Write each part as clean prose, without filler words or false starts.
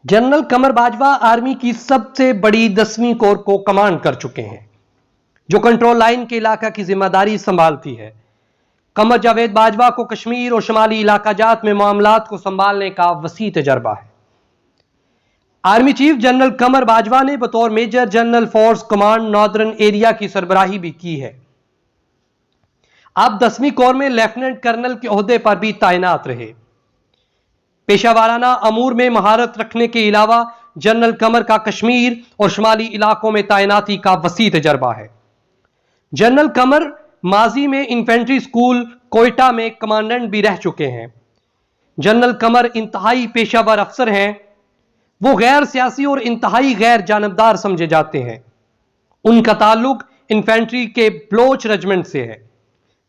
General Qamar Bajwa army की सबसे बड़ी 10वीं कोर को कमांड कर चुके हैं, जो कंट्रोल लाइन के इलाका की जिम्मेदारी संभालती है। कमर जावेद बाजवा को कश्मीर और शुमाली इलाका जात में मामलात को संभालने का वसी तजर्बा है। Army chief general Qamar Bajwa ने बतौर major general force command northern area की सरबराही भी की है। आप 10वीं कोर में लेफ्टिनेंट कर्नल के ओहदे पर भी तैनात रहे। पेशा वाराना अमूर में महारत रखने के अलावा जनरल कमर का कश्मीर और शुमाली इलाकों में तैनाती का वसी तजर्बा है। जनरल कमर माजी में इन्फेंट्री स्कूल कोयटा में कमांडेंट भी रह चुके हैं। जनरल कमर इंतहाई पेशावर अफसर हैं। वो गैर सियासी और इंतहाई गैर जानबदार समझे जाते हैं। उनका ताल्लुक इन्फेंट्री के ब्लोच रेजिमेंट से है,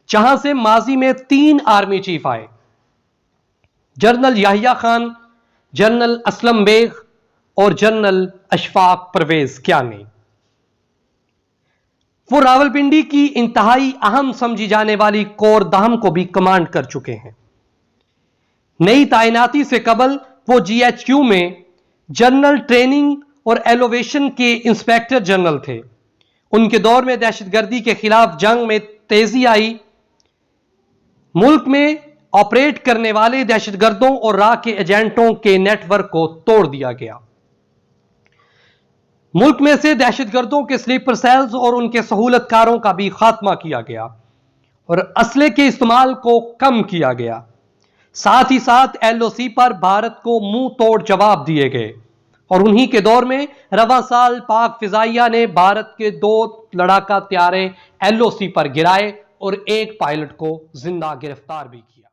जहां से माजी में 3 आर्मी चीफ आए, जनरल याहिया खान, जनरल असलम बेग और जनरल अशफाक परवेज कियानी। वो रावलपिंडी की इंतहाई अहम समझी जाने वाली कोर दाहम को भी कमांड कर चुके हैं। नई तैनाती से कबल वो GHQ में जनरल ट्रेनिंग और एलोवेशन के इंस्पेक्टर जनरल थे। उनके दौर में दहशतगर्दी के खिलाफ जंग में तेजी आई। मुल्क में ऑपरेट करने वाले दहशतगर्दों और राह के एजेंटों के नेटवर्क को तोड़ दिया गया। मुल्क में से दहशतगर्दों के स्लीपर सेल्स और उनके सहूलतकारों का भी खात्मा किया गया और असले के इस्तेमाल को कम किया गया। साथ ही साथ LOC पर भारत को मुंह तोड़ जवाब दिए गए और उन्हीं के दौर में रवां साल पाक फिजाइया ने भारत के 2 लड़ाका त्यारे LOC पर गिराए और एक पायलट को जिंदा गिरफ्तार भी किया।